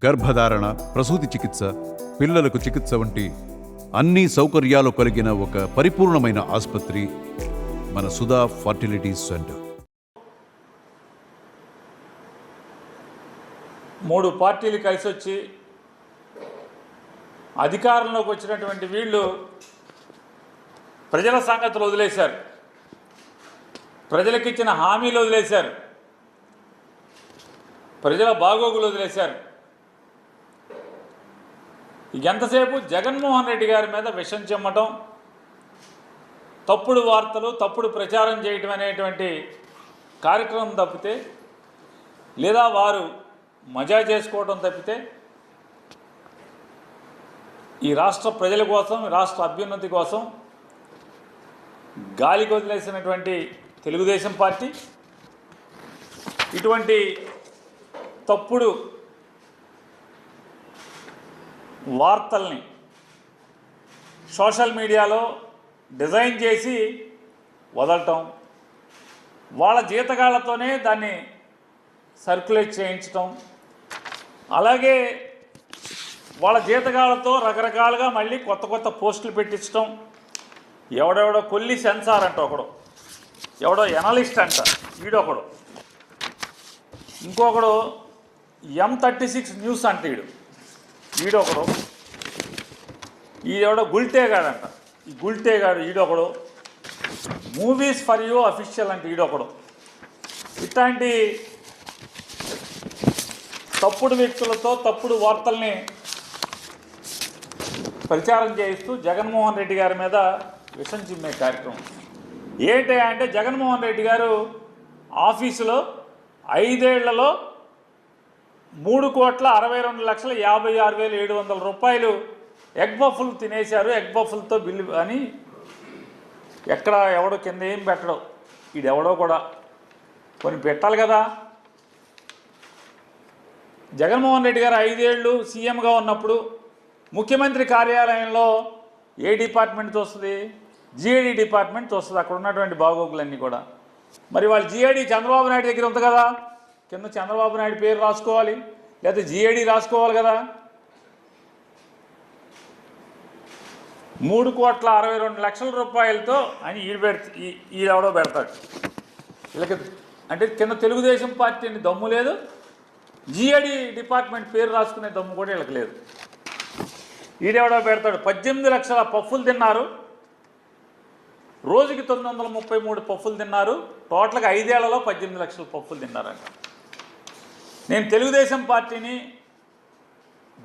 గర్భధారణ, ప్రసూతి చికిత్స, పిల్లలకు చికిత్స వంటి అన్ని సౌకర్యాలు కలిగిన ఒక పరిపూర్ణమైన ఆసుపత్రి మన సుధా ఫర్టిలిటీ సెంటర్. 3 పార్టీలు కలిసి వచ్చి అధికారంలోకి వచ్చినటువంటి వీళ్ళు ప్రజల సంగతులు వదిలేశారు, ప్రజలకు ఇచ్చిన హామీలు వదిలేశారు, ప్రజల బాగోగులు వదిలేశారు. ఎంతసేపు జగన్మోహన్ రెడ్డి గారి మీద విషం చెమ్మటం, తప్పుడు వార్తలు, తప్పుడు ప్రచారం చేయటం అనేటువంటి కార్యక్రమం తప్పితే, లేదా వారు మజా చేసుకోవడం తప్పితే ఈ రాష్ట్ర ప్రజల కోసం, రాష్ట్ర అభ్యున్నతి కోసం గాలికి వదిలేసినటువంటి తెలుగుదేశం పార్టీ ఇటువంటి తప్పుడు వార్తల్ని సోషల్ మీడియాలో డిజైన్ చేసి వదలటం, వాళ్ళ జీతగాళ్లతోనే దాన్ని సర్క్యులేట్ చేయించటం, అలాగే వాళ్ళ జీతగాళ్లతో రకరకాలుగా మళ్ళీ కొత్త కొత్త పోస్టులు పెట్టించడం. ఎవడెవడో కొల్లి సెన్సార్ అంట ఒకడు, ఎవడో ఎనలిస్ట్ అంట వీడొకడు, ఇంకొకడు M36 న్యూస్ అంట వీడొకడు, ఈడెవడో గుల్టేగాడంట, ఈ గుల్టేగాడు ఈడొకడు, మూవీస్ ఫర్ యూ అఫీషియల్ అంటే ఈడొకడు. ఇట్లాంటి తప్పుడు వ్యక్తులతో తప్పుడు వార్తల్ని ప్రచారం చేయిస్తూ జగన్మోహన్ రెడ్డి గారి మీద విషం చిమ్మే కార్యక్రమం. ఏంటి అంటే జగన్మోహన్ రెడ్డి గారు ఆఫీసులో 5 ఏళ్లలో 3,62,56,700 రూపాయలు ఎగ్ బఫుల్ తినేశారు, ఎగ్ బఫుల్తో బిల్లు అని ఎక్కడ ఎవడో కింద ఏం పెట్టడం, ఈడెవడో కూడా కొన్ని పెట్టాలి కదా. జగన్మోహన్ రెడ్డి గారు 5 ఏళ్ళు సీఎంగా ఉన్నప్పుడు ముఖ్యమంత్రి కార్యాలయంలో ఏ డిపార్ట్మెంట్ వస్తుంది? జిఐడి డిపార్ట్మెంట్ వస్తుంది, అక్కడ ఉన్నటువంటి బాగోగులన్నీ కూడా. మరి వాళ్ళు జిఐడి చంద్రబాబు నాయుడు దగ్గర ఉంది కదా, కింద చంద్రబాబు నాయుడు పేరు రాసుకోవాలి, లేకపోతే జిఐడి రాసుకోవాలి కదా. 3,62,00,000 రూపాయలతో అని ఈడెవడో పెడతాడు. వీళ్ళకి అంటే కింద తెలుగుదేశం పార్టీని దమ్ము లేదు, జిఐడి డిపార్ట్మెంట్ పేరు రాసుకునే దమ్ము కూడా వీళ్ళకి లేదు. ఈడెవడో పెడతాడు. 18 లక్షల పఫ్ఫులు తిన్నారు, రోజుకి 933 పఫ్ఫులు తిన్నారు, టోటల్గా 5 ఏళ్లలో 18 లక్షల పఫ్ఫులు తిన్నారంట. నేను తెలుగుదేశం పార్టీని,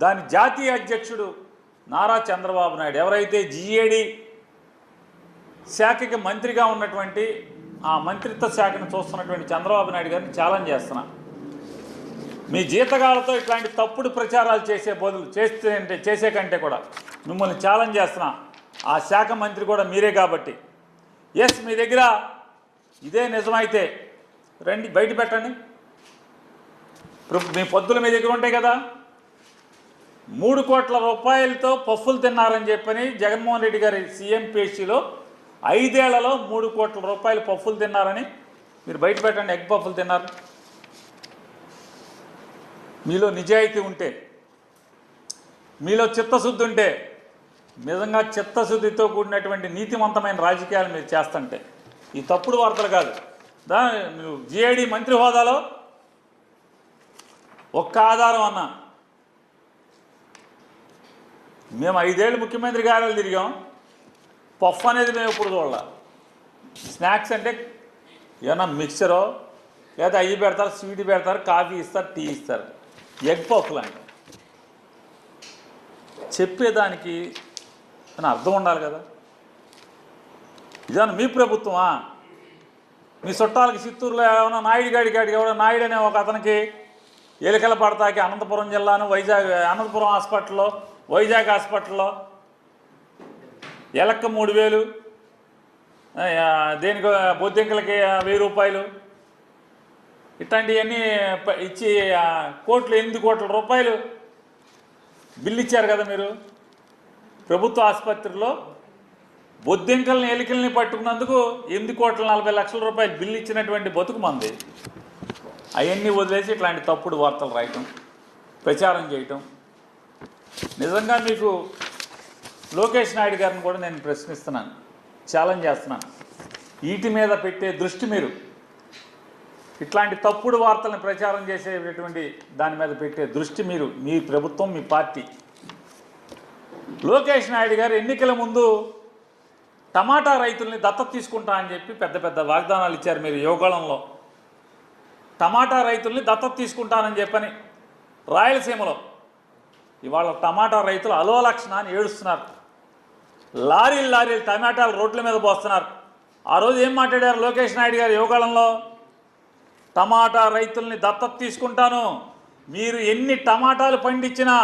దాని జాతీయ అధ్యక్షుడు నారా చంద్రబాబు నాయుడు, ఎవరైతే జిఏడి శాఖకి మంత్రిగా ఉన్నటువంటి ఆ మంత్రిత్వ శాఖను చూస్తున్నటువంటి చంద్రబాబు నాయుడు గారిని ఛాలెంజ్ చేస్తున్నా. మీ జీతగాళ్లతో ఇట్లాంటి తప్పుడు ప్రచారాలు చేసే కంటే కూడా మిమ్మల్ని ఛాలెంజ్ చేస్తున్నా. ఆ శాఖ మంత్రి కూడా మీరే కాబట్టి, ఎస్ మీ దగ్గర ఇదే నిజమైతే రండి బయట పెట్టండి. మీ పొద్దులు మీ దగ్గర ఉంటాయి కదా. 3 కోట్ల రూపాయలతో పఫ్ఫులు తిన్నారని చెప్పని జగన్మోహన్ రెడ్డి గారి సీఎం పేషీలో 5 ఏళ్లలో 3 కోట్ల రూపాయలు పఫ్ఫులు తిన్నారని మీరు బయట పెట్టండి. ఎగ్ పఫ్ఫులు తిన్నారు. మీలో నిజాయితీ ఉంటే, మీలో చిత్తశుద్ధి ఉంటే, నిజంగా చిత్తశుద్ధితో కూడినటువంటి నీతివంతమైన రాజకీయాలు మీరు చేస్తుంటే, ఈ తప్పుడు వార్తలు కాదు. మీరు జిఐడి మంత్రి హోదాలో ఒక్క ఆధారం అన్నా, మేము 5 ఏళ్ళు ముఖ్యమంత్రి కార్యాలయాలు తిరిగాం, పఫ్ అనేది మేము ఎప్పుడు చూడాల. స్నాక్స్ అంటే ఏమన్నా మిక్చరో లేదా అయ్యి పెడతారు, స్వీట్ పెడతారు, కాఫీ ఇస్తారు, టీ ఇస్తారు. ఎగ్ పఫ్లు అంటే చెప్పేదానికి అని అర్థం ఉండాలి కదా. ఇదేమన్నా మీ ప్రభుత్వమా? మీ చుట్టాలకి చిత్తూరులో ఏమైనా నాయుడు గాడికి ఎవడో నాయుడు అనే ఒక అతనికి ఎలికల పడతాకి అనంతపురం జిల్లాను అనంతపురం హాస్పిటల్లో, వైజాగ్ హాస్పిటల్లో ఎలక్క 3,000, దేనికి బొద్దింకలకి 1,000 రూపాయలు, ఇట్లాంటివన్నీ ఇచ్చి కోట్లు 8 కోట్ల రూపాయలు బిల్లు ఇచ్చారు కదా మీరు. ప్రభుత్వ ఆసుపత్రిలో బొద్దింకల్ని ఎలికల్ని పట్టుకున్నందుకు 8,40,00,000 రూపాయలు బిల్లు ఇచ్చినటువంటి బతుకు మంది. అవన్నీ వదిలేసి ఇట్లాంటి తప్పుడు వార్తలు రాయటం, ప్రచారం చేయటం. నిజంగా మీకు లోకేష్ నాయుడు గారిని కూడా నేను ప్రశ్నిస్తున్నాను, ఛాలెంజ్ చేస్తున్నాను. వీటి మీద పెట్టే దృష్టి మీరు, ఇట్లాంటి తప్పుడు వార్తలను ప్రచారం చేసేటటువంటి దాని మీద పెట్టే దృష్టి మీరు, మీ ప్రభుత్వం, మీ పార్టీ. లోకేష్ నాయుడు గారు ఎన్నికల ముందు టమాటా రైతుల్ని దత్తత తీసుకుంటా అని చెప్పి పెద్ద పెద్ద వాగ్దానాలు ఇచ్చారు మీరు యువకాలంలో. టమాటా రైతుల్ని దత్తత తీసుకుంటానని చెప్పని రాయలసీమలో ఇవాళ టమాటా రైతులు అలోలక్షణ అని ఏడుస్తున్నారు. లారీలు లారీలు టమాటాలు రోడ్ల మీద పోస్తున్నారు. ఆ రోజు ఏం మాట్లాడారు లోకేష్ నాయుడు గారు యువకాలంలో? టమాటా రైతుల్ని దత్తత తీసుకుంటాను, మీరు ఎన్ని టమాటాలు పండించినా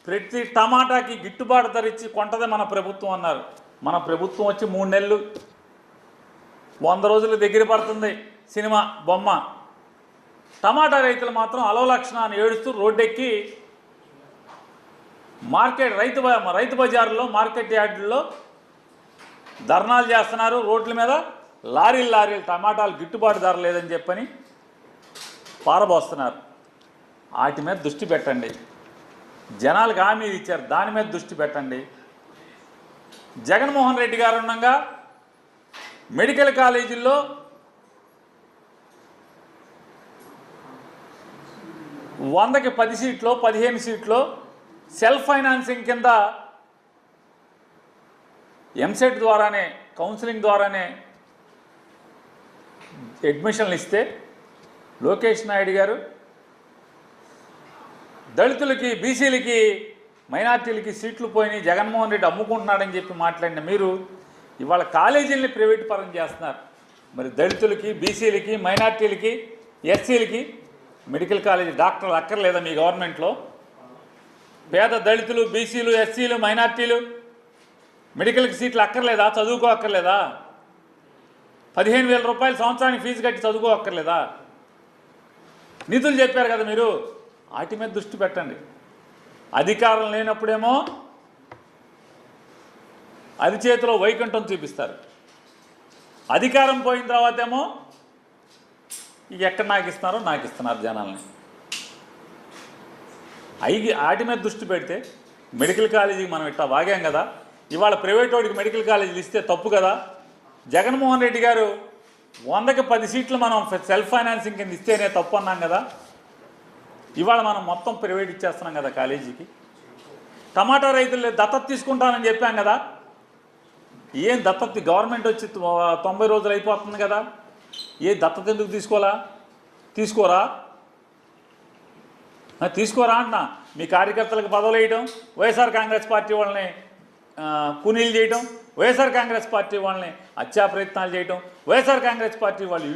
ప్రతి టమాటాకి గిట్టుబాటు ధర ఇచ్చి కొంటది మన ప్రభుత్వం అన్నారు. మన ప్రభుత్వం వచ్చి 3 నెలలు 100 రోజులు దగ్గర పడుతుంది సినిమా బొమ్మ. టమాటా రైతులు మాత్రం అలోలక్షణ అని ఏడుస్తూ రోడ్డెక్కి మార్కెట్ రైతు బజారులో మార్కెట్ యార్డుల్లో ధర్నాలు చేస్తున్నారు. రోడ్ల మీద లారీలు లారీలు టమాటాలు గిట్టుబాటు ధర లేదని చెప్పని పారబోస్తున్నారు. వాటి మీద దృష్టి పెట్టండి. జనాలకు హామీ ఇచ్చారు, దాని మీద దృష్టి పెట్టండి. జగన్మోహన్ రెడ్డి గారు ఉండగా మెడికల్ కాలేజీల్లో 100కి 10 సీట్లో 15 సీట్లో సెల్ఫ్ ఫైనాన్సింగ్ కింద ఎంసెట్ ద్వారానే, కౌన్సిలింగ్ ద్వారానే అడ్మిషన్లు ఇస్తే లోకేష్ నాయుడు గారు దళితులకి, బీసీలకి, మైనార్టీలకి సీట్లు పోయినాయి, జగన్మోహన్ రెడ్డి అమ్ముకుంటున్నాడని చెప్పి మాట్లాడిన మీరు ఇవాళ కాలేజీలని ప్రైవేట్ పరం చేస్తున్నారు. మరి దళితులకి, బీసీలకి, మైనార్టీలకి, ఎస్సీలకి మెడికల్ కాలేజీ డాక్టర్లు అక్కర్లేదా మీ గవర్నమెంట్లో? పేద దళితులు, బీసీలు, ఎస్సీలు, మైనార్టీలు మెడికల్కి సీట్లు అక్కర్లేదా? చదువుకో అక్కర్లేదా? 15,000 రూపాయలు సంవత్సరానికి ఫీజు కట్టి చదువుకో అక్కర్లేదా? నిధులు చెప్పారు కదా మీరు, వాటి మీద దృష్టి పెట్టండి. అధికారం లేనప్పుడేమో అరిచేతిలో వైకుంఠం చూపిస్తారు, అధికారం పోయిన తర్వాత ఏమో ఎక్కడ నాకు ఇస్తున్నారు జనాల్ని. వాటి మీద దృష్టి పెడితే మెడికల్ కాలేజీకి మనం ఇట్లా వాగాం కదా, ఇవాళ ప్రైవేట్ వాడికి మెడికల్ కాలేజీలు ఇస్తే తప్పు కదా? జగన్మోహన్ రెడ్డి గారు 100కి 10 సీట్లు మనం సెల్ఫ్ ఫైనాన్సింగ్ కింద ఇస్తేనే తప్పు అన్నాం కదా, ఇవాళ మనం మొత్తం ప్రైవేట్ ఇచ్చేస్తున్నాం కదా కాలేజీకి. టమాటా రైతులు దత్తత తీసుకుంటానని చెప్పాం కదా, ఏం దత్తత? గవర్నమెంట్ వచ్చి 90 రోజులు అయిపోతుంది కదా, ఏ దత్తత ఎందుకు తీసుకోరా అంటున్నా. మీ కార్యకర్తలకు పదవులు వేయటం, వైఎస్ఆర్ కాంగ్రెస్ పార్టీ వాళ్ళని కూనీలు చేయటం, వైఎస్ఆర్ కాంగ్రెస్ పార్టీ వాళ్ళని హత్యా ప్రయత్నాలు చేయటం, వైఎస్ఆర్ కాంగ్రెస్ పార్టీ వాళ్ళు